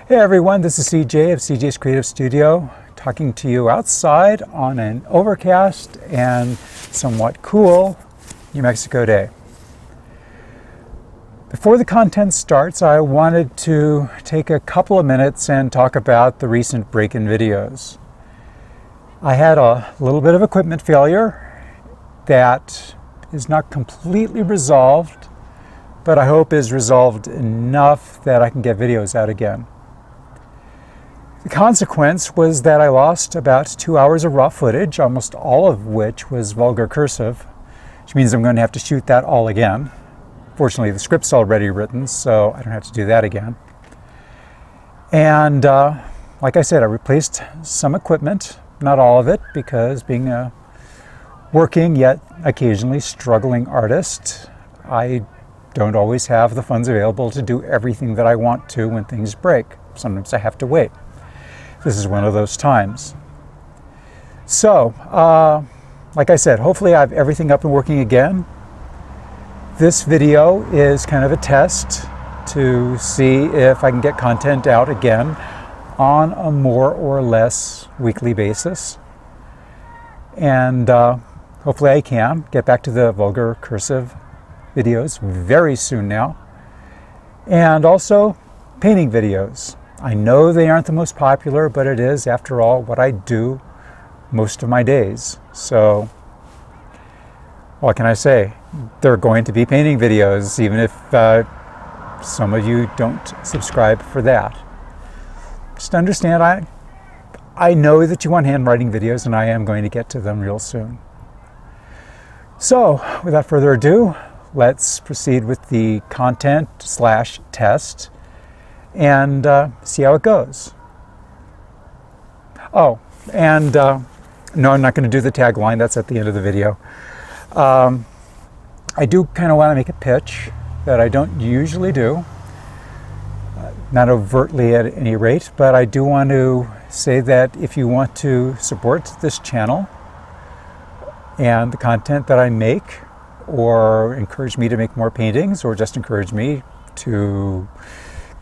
Hey everyone, this is CJ of CJ's Creative Studio, talking to you outside on an overcast and somewhat cool New Mexico day. Before the content starts, I wanted to take a couple of minutes and talk about the recent break-in videos. I had a little bit of equipment failure that is not completely resolved, but I hope is resolved enough that I can get videos out again. The consequence was that I lost about 2 hours of raw footage, almost all of which was vulgar cursive, which means I'm going to have to shoot that all again. Fortunately, the script's already written, so I don't have to do that again. And like I said, I replaced some equipment, not all of it, because being a working yet occasionally struggling artist, I don't always have the funds available to do everything that I want to when things break. Sometimes I have to wait. This is one of those times. So, like I said, hopefully I have everything up and working again. This video is kind of a test to see if I can get content out again on a more or less weekly basis. And hopefully I can get back to the vulgar cursive videos very soon now. And also painting videos. I know they aren't the most popular, but it is, after all, what I do most of my days. So, what can I say? There are going to be painting videos, even if some of you don't subscribe for that. Just understand, I know that you want handwriting videos, and I am going to get to them real soon. So, without further ado, let's proceed with the content/test. And see how it goes. Oh, and no, I'm not going to do the tagline. That's at the end of the video. I do kind of want to make a pitch that I don't usually do, not overtly at any rate, but I do want to say that if you want to support this channel and the content that I make, or encourage me to make more paintings, or just encourage me to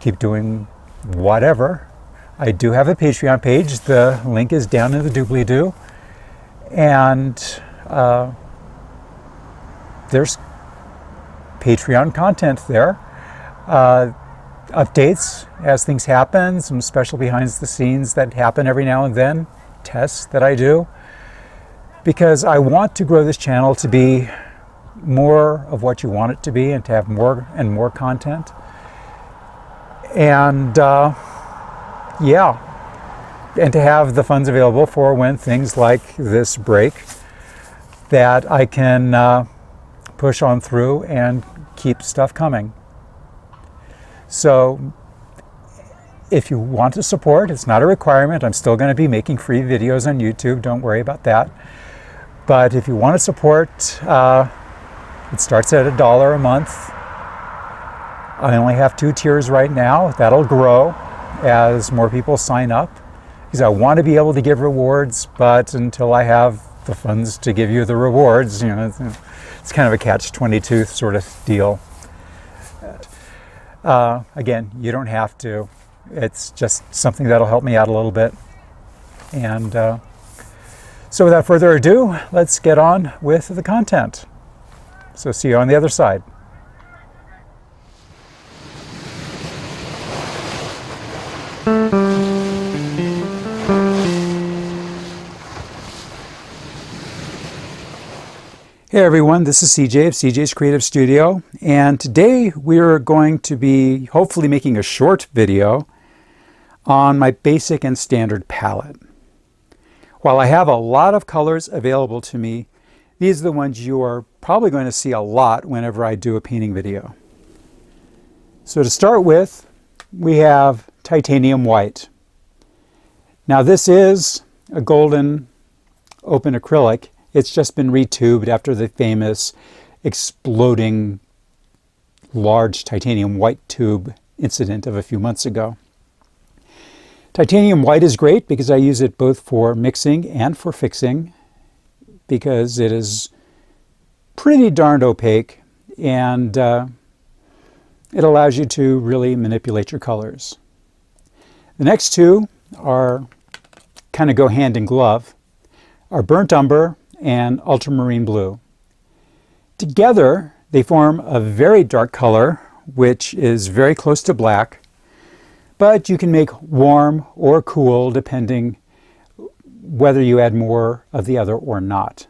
keep doing whatever, I do have a Patreon page. The link is down in the doobly-doo. And there's Patreon content there. Updates as things happen, some special behind the scenes that happen every now and then, tests that I do. Because I want to grow this channel to be more of what you want it to be and to have more and more content. And yeah, and to have the funds available for when things like this break, that I can push on through and keep stuff coming. So if you want to support, it's not a requirement. I'm still going to be making free videos on YouTube. Don't worry about that. But if you want to support, it starts at $1 a month. I only have 2 tiers right now. That'll grow as more people sign up, because I want to be able to give rewards, but until I have the funds to give you the rewards, you know, it's kind of a catch-22 sort of deal. Again, you don't have to. It's just something that'll help me out a little bit. And so without further ado, let's get on with the content. So see you on the other side. Hey everyone, this is CJ of CJ's Creative Studio, and today we're going to be hopefully making a short video on my basic and standard palette. While I have a lot of colors available to me, these are the ones you are probably going to see a lot whenever I do a painting video. So to start with, we have titanium white. Now this is a golden open acrylic. It's just been retubed after the famous exploding large titanium white tube incident of a few months ago. Titanium white is great because I use it both for mixing and for fixing, because it is pretty darned opaque and it allows you to really manipulate your colors. The next two are kind of go hand in glove, are burnt umber and ultramarine blue. Together, they form a very dark color, which is very close to black, but you can make warm or cool depending whether you add more of the other or not.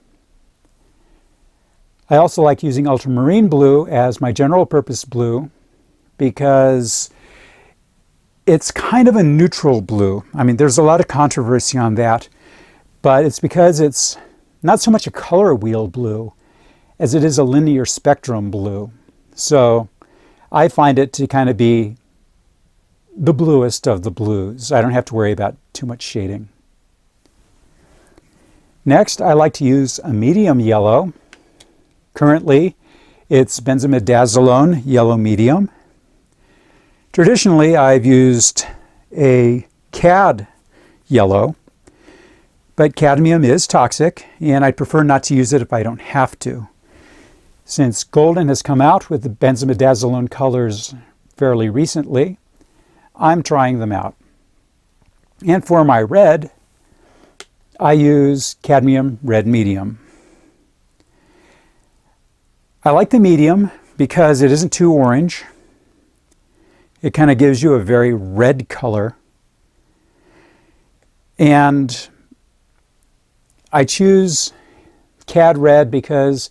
I also like using ultramarine blue as my general purpose blue because it's kind of a neutral blue. I mean, there's a lot of controversy on that, but it's because it's not so much a color wheel blue as it is a linear spectrum blue. So I find it to kind of be the bluest of the blues. I don't have to worry about too much shading. Next, I like to use a medium yellow. Currently, it's benzimidazolone yellow medium. Traditionally, I've used a cad yellow, but cadmium is toxic, and I prefer not to use it if I don't have to. Since Golden has come out with the benzimidazolone colors fairly recently, I'm trying them out. And for my red, I use cadmium red medium. I like the medium because it isn't too orange. It kind of gives you a very red color. And I choose cad red because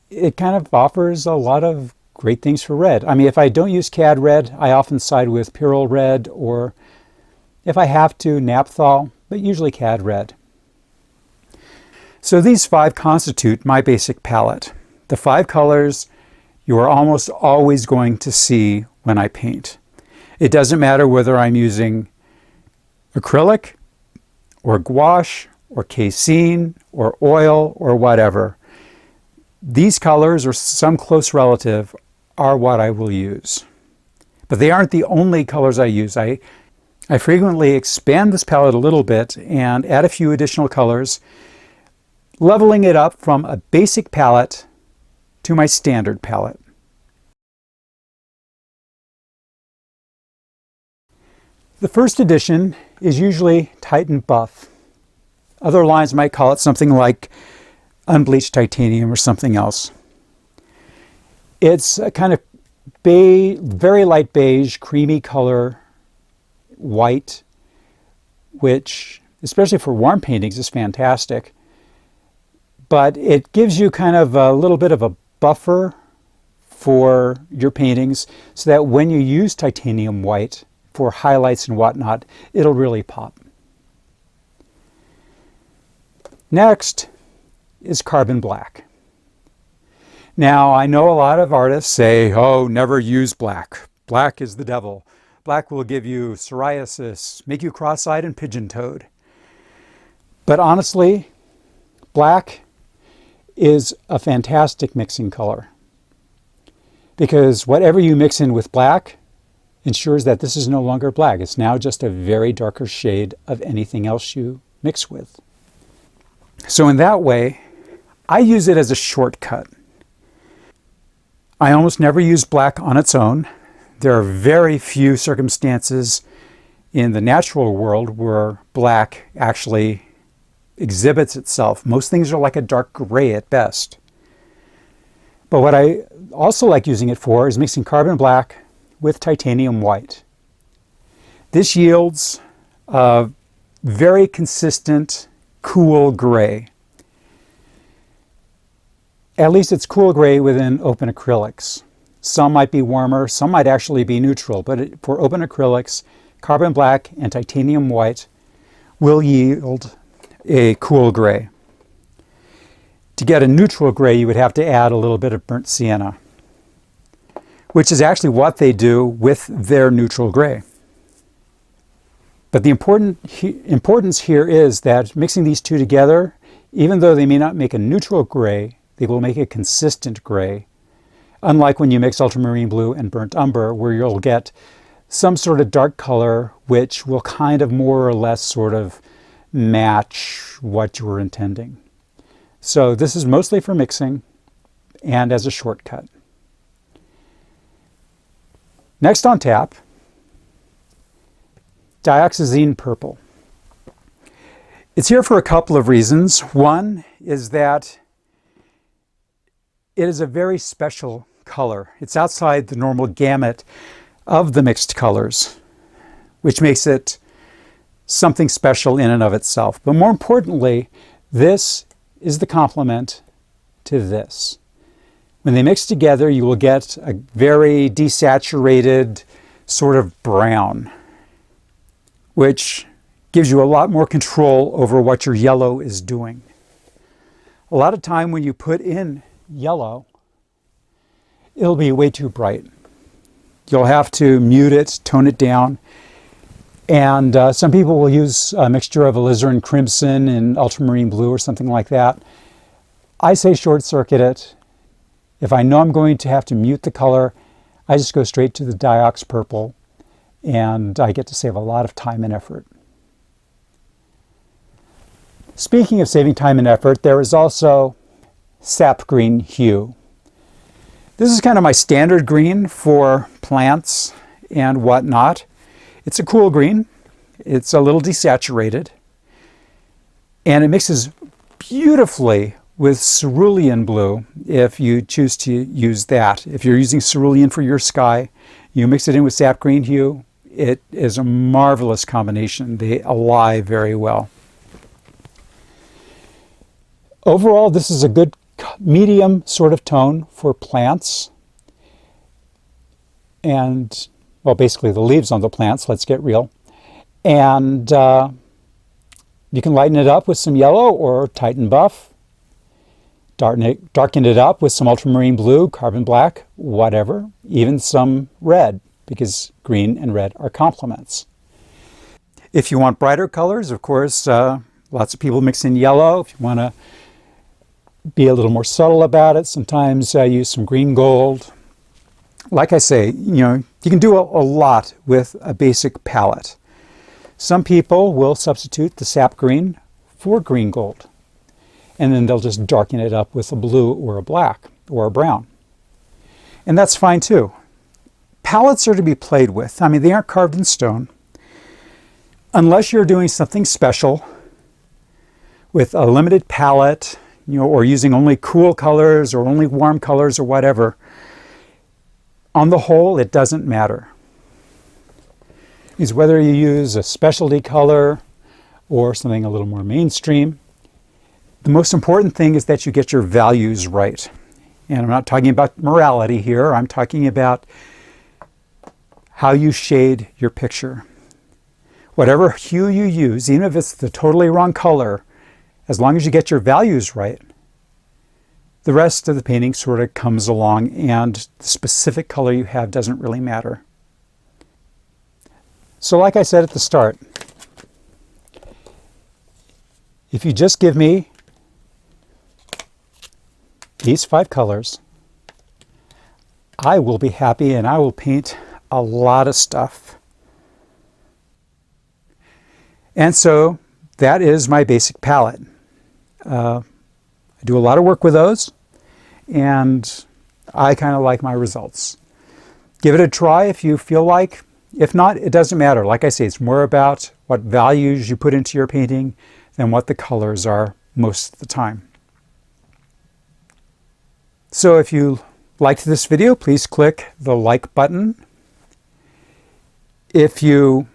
it kind of offers a lot of great things for red. I mean, if I don't use cad red, I often side with Pyrrole red, or if I have to, naphthol, but usually cad red. So these 5 constitute my basic palette. The 5 colors you are almost always going to see when I paint. It doesn't matter whether I'm using acrylic or gouache or casein or oil or whatever. These colors or some close relative are what I will use. But they aren't the only colors I use. I frequently expand this palette a little bit and add a few additional colors, leveling it up from a basic palette to my standard palette. The first edition is usually Titan Buff. Other lines might call it something like unbleached titanium or something else. It's a kind of very light beige, creamy color, white, which, especially for warm paintings, is fantastic. But it gives you kind of a little bit of a buffer for your paintings so that when you use titanium white for highlights and whatnot, it'll really pop. Next is carbon black. Now, I know a lot of artists say, oh, never use black. Black is the devil. Black will give you psoriasis, make you cross-eyed and pigeon-toed. But honestly, black is a fantastic mixing color, because whatever you mix in with black ensures that this is no longer black. It's now just a very darker shade of anything else you mix with. So in that way, I use it as a shortcut. I almost never use black on its own. There are very few circumstances in the natural world where black actually exhibits itself. Most things are like a dark gray at best. But what I also like using it for is mixing carbon black with titanium white. This yields a very consistent, cool gray. At least it's cool gray within open acrylics. Some might be warmer, some might actually be neutral, but for open acrylics, carbon black and titanium white will yield a cool gray. To get a neutral gray, you would have to add a little bit of burnt sienna, which is actually what they do with their neutral gray. But the importance here is that mixing these two together, even though they may not make a neutral gray, they will make a consistent gray. Unlike when you mix ultramarine blue and burnt umber, where you'll get some sort of dark color which will kind of more or less sort of match what you were intending. So this is mostly for mixing and as a shortcut. Next on tap dioxazine purple. It's here for a couple of reasons. One is that it is a very special color. It's outside the normal gamut of the mixed colors, which makes it something special in and of itself. But more importantly, this is the complement to this. When they mix together, you will get a very desaturated sort of brown, which gives you a lot more control over what your yellow is doing. A lot of time when you put in yellow, it'll be way too bright. You'll have to mute it, tone it down. And some people will use a mixture of alizarin crimson and ultramarine blue or something like that. I say short circuit it. If I know I'm going to have to mute the color, I just go straight to the Diox purple, and I get to save a lot of time and effort. Speaking of saving time and effort, there is also sap green hue. This is kind of my standard green for plants and whatnot. It's a cool green. It's a little desaturated, and it mixes beautifully with cerulean blue if you choose to use that. If you're using cerulean for your sky, you mix it in with sap green hue. It is a marvelous combination. They ally very well. Overall, this is a good medium sort of tone for plants. And, well, basically the leaves on the plants, let's get real. And you can lighten it up with some yellow or Titan buff. Darken it up with some ultramarine blue, carbon black, whatever, even some red, because green and red are complements. If you want brighter colors, of course, lots of people mix in yellow. If you want to be a little more subtle about it, sometimes I use some green gold. Like I say, you can do a lot with a basic palette. Some people will substitute the sap green for green gold, and then they'll just darken it up with a blue or a black or a brown. And that's fine too. Palettes are to be played with. I mean, they aren't carved in stone. Unless you're doing something special with a limited palette, or using only cool colors or only warm colors or whatever, on the whole, it doesn't matter. Because whether you use a specialty color or something a little more mainstream, the most important thing is that you get your values right. And I'm not talking about morality here. I'm talking about how you shade your picture. Whatever hue you use, even if it's the totally wrong color, as long as you get your values right, the rest of the painting sort of comes along, and the specific color you have doesn't really matter. So like I said at the start, if you just give me these 5 colors, I will be happy and I will paint a lot of stuff. And so that is my basic palette. I do a lot of work with those, and I kind of like my results. Give it a try if you feel like. If not, it doesn't matter. Like I say, it's more about what values you put into your painting than what the colors are most of the time. So if you liked this video, please click the like button. If you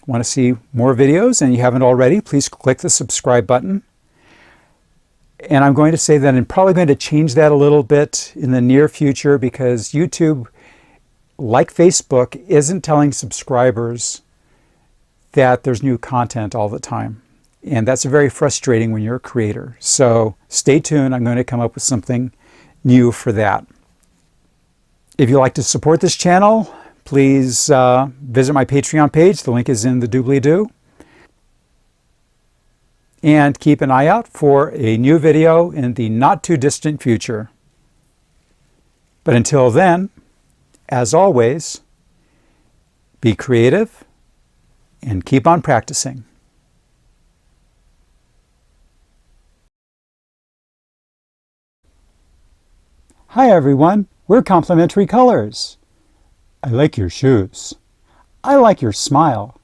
want to see more videos and you haven't already, please click the subscribe button. And I'm going to say that I'm probably going to change that a little bit in the near future, because YouTube, like Facebook, isn't telling subscribers that there's new content all the time. And that's very frustrating when you're a creator. So stay tuned. I'm going to come up with something new for that. If you'd like to support this channel, please visit my Patreon page. The link is in the doobly-doo. And keep an eye out for a new video in the not too distant future. But until then, as always, be creative and keep on practicing. Hi everyone, we're Complementary Colors. I like your shoes. I like your smile.